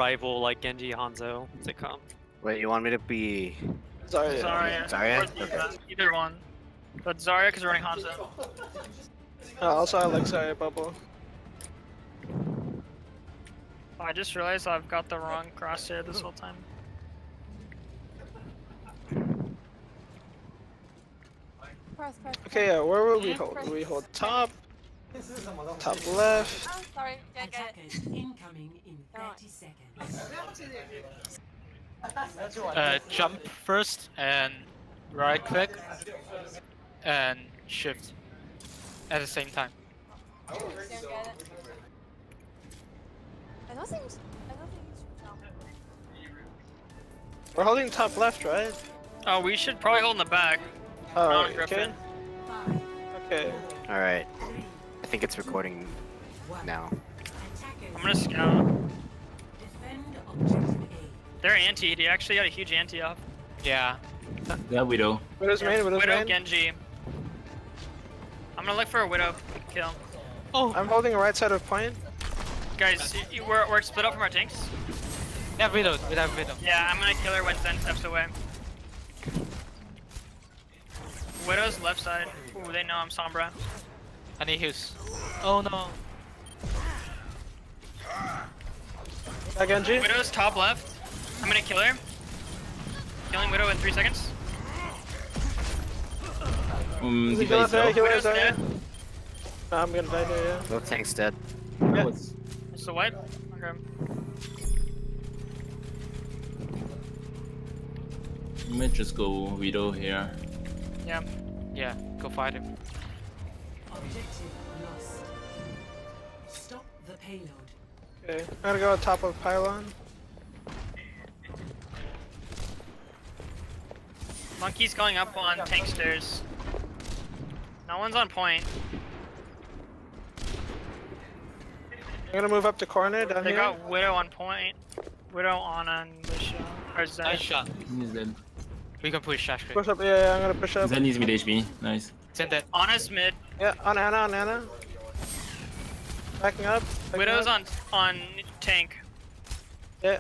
rival like Genji Hanzo to come. Wait, you want me to be? Zarya. Zarya? Or Okay. either one. But Zarya because we're running Hanzo. Also, I like Zarya bubble. Oh, I just realized I've got the wrong crosshair this whole time. Okay, yeah, where will we hold? Will we hold top? Top left. Oh, sorry. Yeah, get it. Attackers incoming in 30 seconds. Jump first and right click and shift at the same time. Don't get it. I don't think. No. We're holding top left, right? Oh, we should probably hold in the back. Oh, Not okay. Griffin. Okay. All right. I think it's recording now. Attackers I'm gonna scout. defend objective A. They're anti. He actually got a huge anti off. Yeah. Yeah, Widow. Widow's main, Widow's Widow main. Genji. I'm gonna look for a Widow kill. Oh, I'm holding right side of point. Guys, we're split up from our tanks. yeah, Widow. We have Widow. Yeah, I'm gonna kill her when Zen steps away. Widow's left side. Ooh, they know I'm Sombra. I need heals. Oh no. Genji. Widow's top left. I'm gonna kill her. Killing Widow in 3 seconds. Kill Zarya, kill Widow's Zarya. dead. No, I'm gonna die there, yeah. Both tanks dead. Yeah. It's the wipe. Okay. You might just go Widow here. Yeah. Yeah, go fight him. Objective lost. Stop the payload. Okay. I'm gonna go on top of pylon. Monkey's going up on tank stairs. No one's on point. I'm gonna move up to corner down They here. got Widow on point. Widow on Lucio. Or Zen. Nice shot. He's dead. We can push Shashke. Push up, yeah, I'm gonna push up. Zen needs mid HP. Nice. Send that. Honest mid. Yeah, on Anna. Backing up. Widow's on tank. Yeah.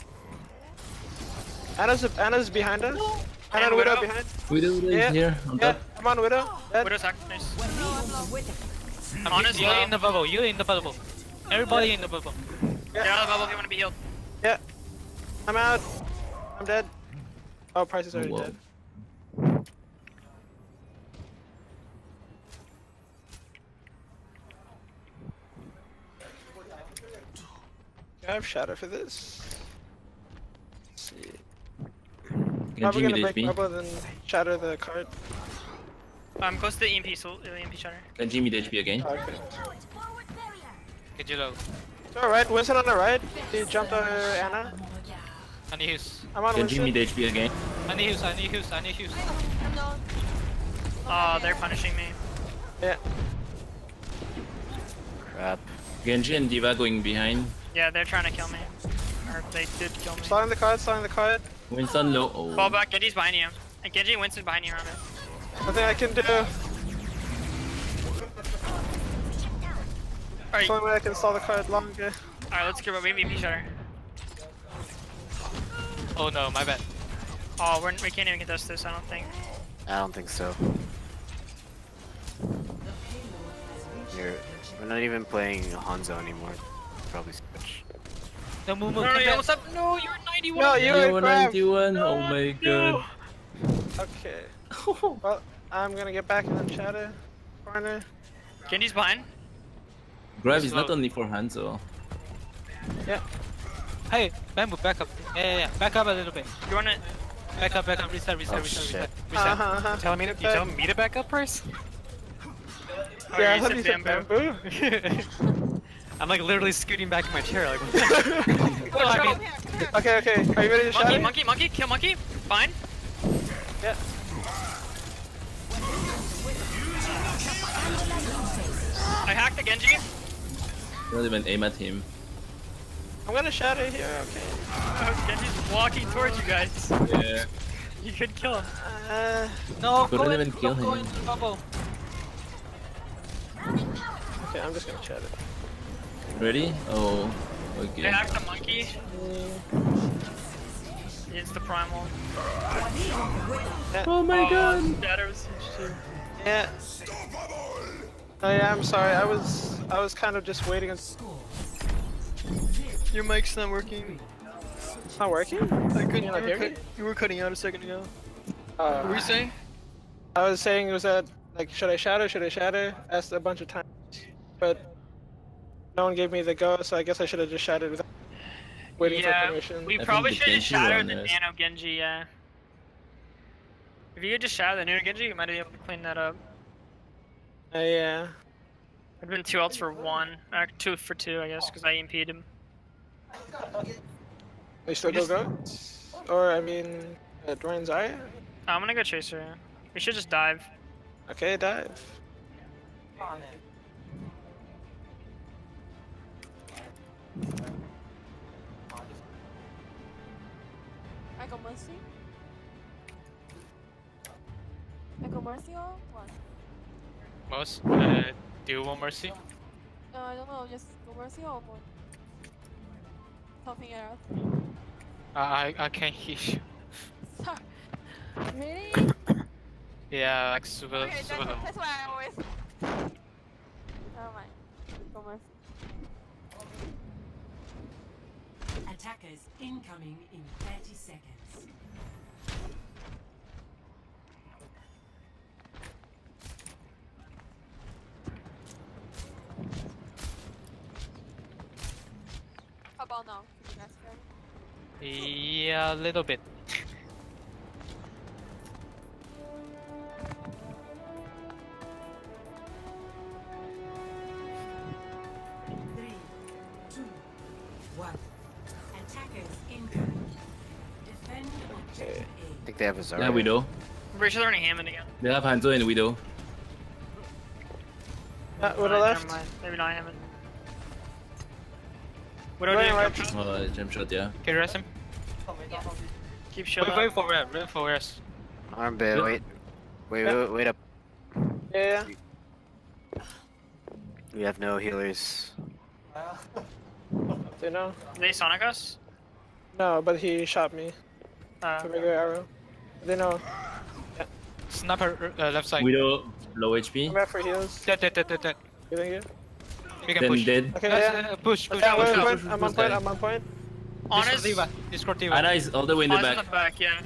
Anna's behind us. Anna and Widow behind. Widow is Yeah. here on Yeah, top. come on, Widow. Dead. Widow's hacked. Nice. Honest, you're in the bubble. You're in the bubble. Everybody in the bubble. Get out of the bubble if you want to be healed. Yeah. I'm out. I'm dead. Oh, Price is already whoa. dead. I have shadow for this. Let's see. Genji Probably mid gonna break HP. bubble then shatter the card. I'm close to the EMP, so the EMP shutter. Genji mid HP again. Oh, okay. Get you low. It's alright, Winston on the right. He jumped on Anna. I need heals. I'm on Genji Winston. mid HP again. I need heals. I need heals. I need heals. No. Oh, they're punishing me. Yeah. Crap. Genji and Diva going behind. Yeah, they're trying to kill me. Or they did kill me. Sliding the card. Winston low. Fall Oh. back, Genji's behind you. And Genji and Winston behind you, Ramen. Nothing I can do. Alright, Only way I can stall the card longer. alright, let's get rid of EMP shutter. Oh no, my bad. Oh, we can't even contest this, I don't think. I don't think so. We're not even playing Hanzo anymore. Probably switch. No, move, No, move. no, come you back. almost up. No, you're 91. No, you were crap. 91. Oh my god. Okay. Well, I'm gonna get back and then shatter. Corner. Genji's behind. Grab is not only for Hanzo. Yeah. Hey, bamboo, back up. Yeah. Back up a little bit. You want it? Back up. Reset. Shit. Telling me to back up, Price? Oh, Yeah, I you thought said you said bamboo. I'm like literally scooting back in my chair. Like, Well, I mean, Okay. Are you ready to shatter? Monkey, kill monkey. Fine. Yeah. I hacked the Genji. Don't even aim at him. I'm gonna shatter here, okay. Genji's walking towards you guys. Yeah. You could kill him. no, Couldn't go even in, kill go him. into the bubble. Okay, I'm just gonna shatter. Ready? Oh. I Okay. hacked the monkey. Inky. It's the primal. Oh my god! Shatter was huge too. Yeah. Oh yeah, I'm sorry. I was kind of just waiting. It's Your mic's not working. not working. I couldn't. You not hear me? You were cutting out a second ago. Uh, What were you saying? I was saying it was that like, should I shatter? Should I shatter? Asked a bunch of times, but no one gave me the go. So I guess I should have just shattered without waiting for permission. We I probably think the should have Genji shattered one the is- Nano Genji, yeah. If you had just shattered the Nano Genji, you might have been able to clean that up. Yeah. It'd been 2 ults for 1, or 2 for 2, I guess, because I EMP'd him. We still go? Or I mean, Dwayne's Eye? I'm gonna go Chaser. Yeah. We should just dive. Okay, dive. I go Mercy. I go Mercy or what? Most. Do you want mercy? I don't know, just go Mercy or more. Something else. I can't hear you. Sorry. Really? Yeah, like super Okay, super low. that's why I always. Never mind. Go Mercy. Attackers incoming in 30 seconds. How about now? Can you guys hear me? Yeah, a little bit. Three, two, one. Attackers incoming. Defend objective I think they have a Zarya. Yeah, Widow. I'm pretty sure they're running Hammond again. They have Hanzo and Widow. Would have Never left. mind. Maybe not Hammond. Widow Running didn't right. jump shot. Jump shot, yeah. Can you rest him? Keep shield Wait, up. wait for rest. Wait for rest. Arm bit, Yeah. wait up. Yeah. We have no healers. They know? Did they Sonic us? No, but he shot me. Uh, A regular arrow. They know. Sniper left side. Widow, low HP. I'm out for heals. Dead. You think you? We can Then push. dead. Okay, Let's, yeah. push. Yeah, wait, push. wait, I'm on point, I'm on point. Honest. Discord Diva. Ana is all the way in the Honest in back. the back, yeah.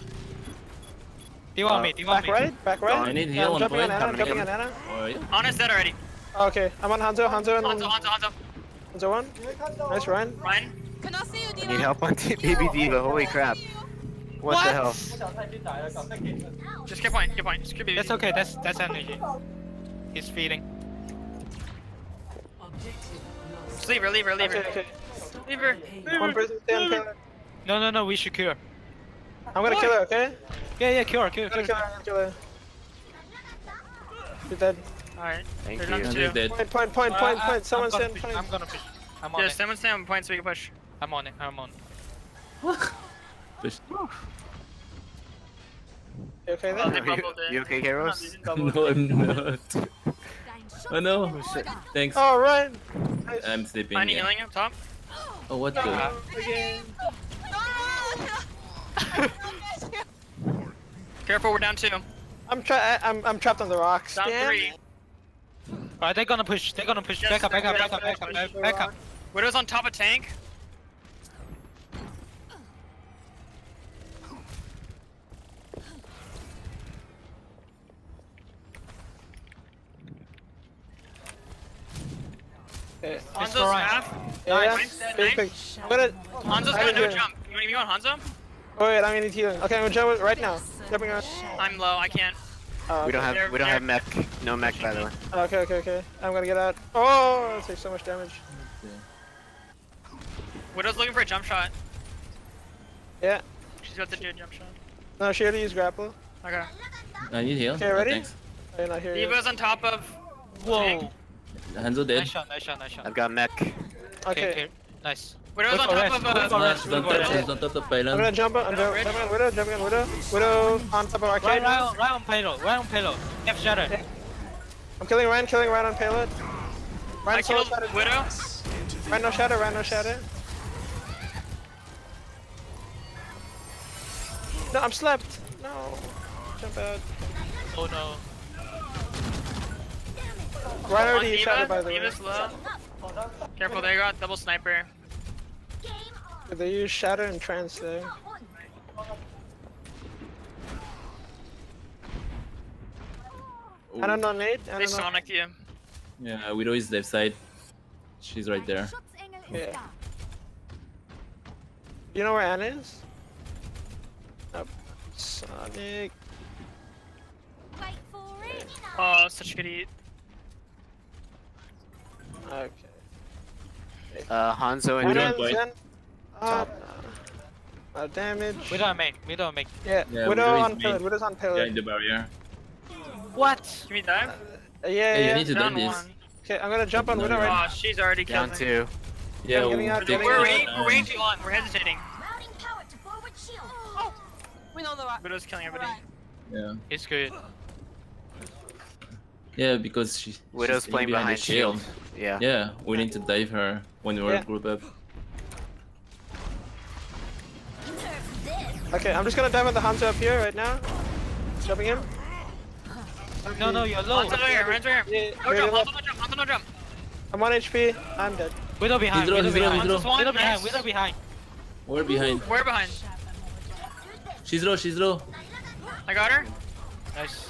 Diva on me. Diva on Back me. right? Back right? I need Yeah, heal I'm on jumping point. on Anna, I'm jumping Coming on in. Anna. Oh, yeah. Honest dead already. Okay, I'm on Hanzo, Hanzo, and Hanzo. Hanzo one. Nice run. Ryan. Cannot see you, I Diva. need help on Baby Diva, holy crap. What the hell? Just get point. Just keep it. That's okay. That's energy. He's feeding. Objective lost. Just leave her. Okay, okay. Leave her. One person stay on killer. No. We should cure. I'm gonna kill her, okay? Yeah. Cure. I'm gonna kill her, I'm gonna kill her. She's dead. Alright. Thank They're you. down to Hanzo is 2. dead. Point. Someone I'm gonna stand push. point. I'm gonna push. I'm on Yeah, it. someone stand on point so we can push. I'm on it. Push. You okay Oh, they there? bubbled it. You okay, I'm not Kairos? using bubble. No, I'm not. Oh no. Thanks. Oh, right. Nice. I'm sleeping. Finding Yeah. healing up top. Oh, what the? Again. Careful, we're down 2. I'm trapped on the rocks. Down Damn. 3. Alright, they're gonna push. Back up. Back up. Widow's on top of tank. Okay. Hanzo's alright. half. Yeah, Nice, yeah. nice. Big. I'm gonna. Hanzo's I got no did. jump. You want Hanzo? Oh wait, I'm gonna need healing. Okay, I'm gonna jump right now. Jumping on. I'm low, I can't. We don't They're- have mech. No mech, by the way. Okay. I'm gonna get out. Oh, that takes so much damage. Widow's looking for a jump shot. Yeah. She's got to do a jump shot. No, she already used grapple. Okay. I need heal. Okay, Oh, ready? thanks. Oh, you're not here yet. Diva's on top of. Whoa. Hanzo dead. Nice shot. I've got mech. Okay. Nice. Widow's on Wait for top rest, of wait for rest. He's on top. He's on top of I'm pylon. gonna jump on. I'm Widow, jumping on Widow. Jumping on Widow. Widow on top of arcade. Right on payload. Left shadow. I'm killing Ryan on payload. I Ryan solo killed shadow. Widow. Ryan no shadow. No, I'm slapped. No. Jump out. Oh no. Ryan On already shot by the way. Diva's low. Careful, there you go. Double sniper. They use Shatter and Trance there. I don't know, Nate. I They don't know. sonic you. Yeah, Widow is left side. She's right there. Yeah. You know where Anna is? Nope. Sonic. Oh, such a good eat. Okay. Hanzo and Widow Anna and Boy. Zen. Damage. We don't make. We don't make. Yeah, Yeah, Widow Widow is on pillar. main. Widow's on Yeah, pillar. in the barrier. What? Can we dive? Yeah, Hey, you need to Down dive this. one. Okay, I'm gonna jump on No, Widow you're right Oh, she's already killed down me. 2. Yeah, getting we'll out, take getting We're out. way, way too long. We're hesitating. We know the right. Widow's killing everybody. Yeah. It's good. Yeah, because Widow's she's playing behind the shield. Yeah. Yeah, we need to dive her when we're Yeah. group up. Okay, I'm just gonna dive on the Hanzo up here right now. Jumping him. No, no, you're low. Hanzo right here, Hanzo right here. Yeah, No really jump, low. Hanzo no jump, Hanzo no jump. I'm 1 HP. I'm dead. Widow behind. He's low, Widow he's low, behind. he's low. Hanzo's one, Widow behind. nice. Widow behind. We're behind. We're behind. She's low, she's low. I got her. Nice.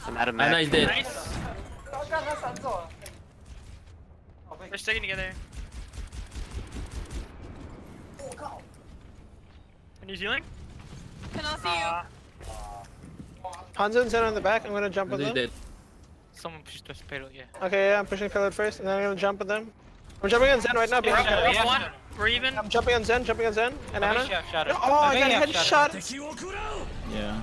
I'm out of Anna mech. is dead. Nice. They're sticking together. Are you healing? Can I see you? Hanzo and Zen on the back. I'm gonna jump on She's them. dead. Someone pushed us payload. Yeah. Okay, yeah, I'm pushing pillar first, and then I'm gonna jump on them. I'm jumping on Zen right now. We're Behind up, we're pillar. up one. We're even. I'm jumping on Zen, and Anna. Shatter. Oh, I got headshot. Yeah.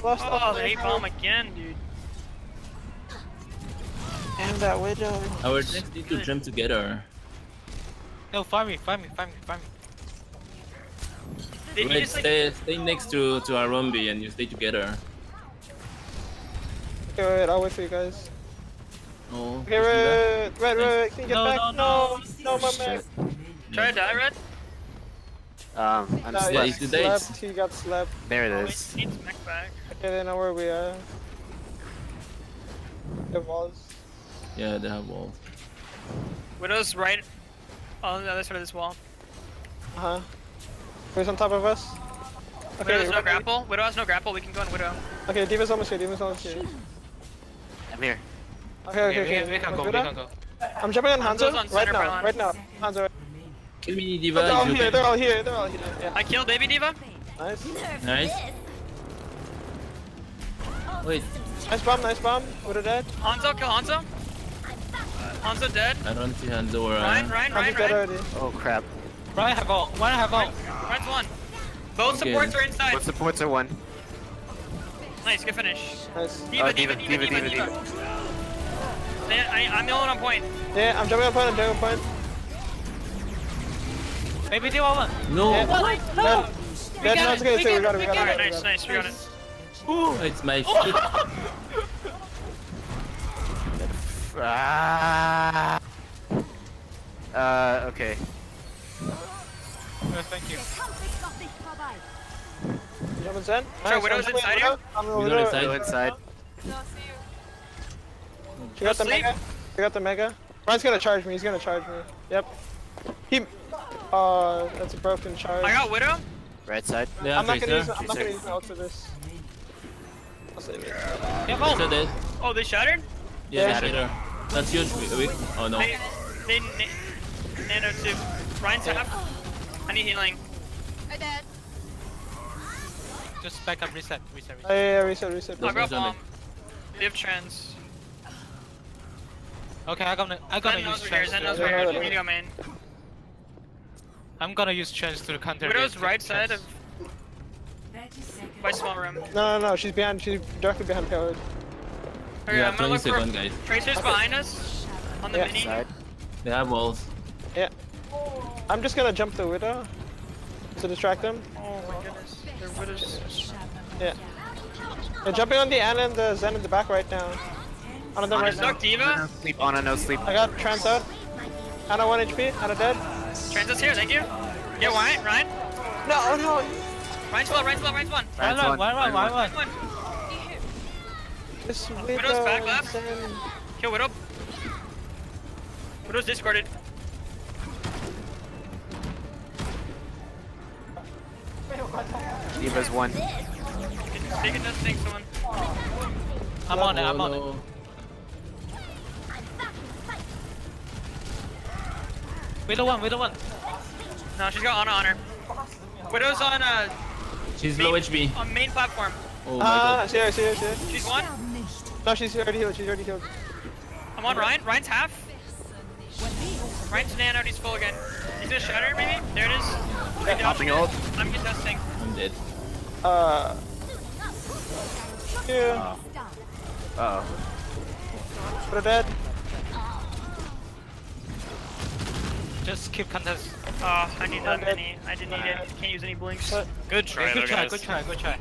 Lost Oh, all the 8 bomb again, dude. Damn that Widow. Our teams need to jump together. No, find me, find me, find me, find me. Did he Red, just like... stay next to our Rumby and you stay together. Okay, wait, I'll wait for you guys. Oh, Okay, Red, can you get No, back? no, No, my man. Try to die, Red? I'm No, stuck. he's dead. slept. He got slept. There it Oh, is. he needs mech back. Okay, they know where we are. It was. yeah, they have walls. Widow's right on the other side of this wall. Uh-huh. Who's on top of us? Widow has no Red- grapple. Widow has no grapple. We can go on Widow. Okay, Diva's almost here, Diva's almost here. I'm here. Okay. We can go, we Widow? can go. I'm jumping on Hanzo's Hanzo on right center now, pylon. right now. Hanzo. Kill me, They're Diva. all if you here, can. they're all here, they're all here. Yeah, I killed Baby Diva. nice. Nice. Wait, Nice bomb. Widow dead. Hanzo, kill Hanzo. Hanzo dead. I don't see Hanzo or Ryan. Hanzo's dead already. Oh crap. Ryan have ult. One have ult. Ryan's one. Both Okay. supports are inside. What supports are 1? Nice, good finish. Nice. Diva. Oh, Diva. I'm the only one on point. Yeah, I'm jumping on point, Maybe they all one. no. Yeah. What? Dead. Dead, no, it's okay, we we got got it. Alright, nice, we got it. Oh, it's my foot. Ah. Okay. Thank you. Jumping Zen. Sure, Nice, Widow's I'm jumping inside Widow. you? I'm the Widow Widow. inside. Go inside. No, see you. She got the Asleep? mega. She got the mega. Ryan's gonna charge me. He's gonna charge me. Yep. He. That's a broken charge. I got Widow. Right side. They have I'm not gonna use. Tracer. I'm not gonna use my ult for this. I'll save it. Yeah, Tracer ult. dead. Oh, they shattered? Yeah, Yeah. Shatter. That's huge. Oh no. They nano too. Ryan's half. I need healing. I dead. Just back up, reset. Oh, yeah, reset. I Those got ones are bomb. They have trends. Okay, I'm gonna Zen use knows we're here. trends. Zen knows Yeah, we're yeah, here. yeah. We need to go main. I'm gonna use trends to counter. Widow's the right side trends. of 30 seconds. by small room. No. She's behind. She's directly behind Pillard. Okay, Yeah, I'm gonna 20 look for seconds, guys. Tracers behind us on the Yeah. mini. Side. They have walls. Yeah. I'm just gonna jump the Widow to distract them. Oh my goodness. They're Widows. Yeah. They're jumping on the Anna and the Zen in the back right now. On them right now. Stuck Diva. Sleep on a no sleep. I got Trans out. Anna 1 HP. Anna dead. Trans is here, thank you. Yeah, Ryan. No, no. Ryan's low. Ryan's one. Ryan's one, Ryan one. Ryan's one. This Widow's back Widow left. and- Kill Widow. Widow's discarded. Diva's one. Take it, nothing, someone. I'm on it. I'm Oh on it. no. Widow one. No, she's got Ana on her. Widow's on She's low HP. on main platform. Oh my god. see her. She's one. No, she's already healed. I'm on Ryan. Ryan's half. Ryan's nan out. He's full again. He's gonna shatter maybe. There it is. Popping ult. I'm contesting. I'm dead. Yeah. Uh-oh. Widow dead. Just keep contest. Oh, I need that mini. I didn't need it. Can't use any blinks. Good try. Good try.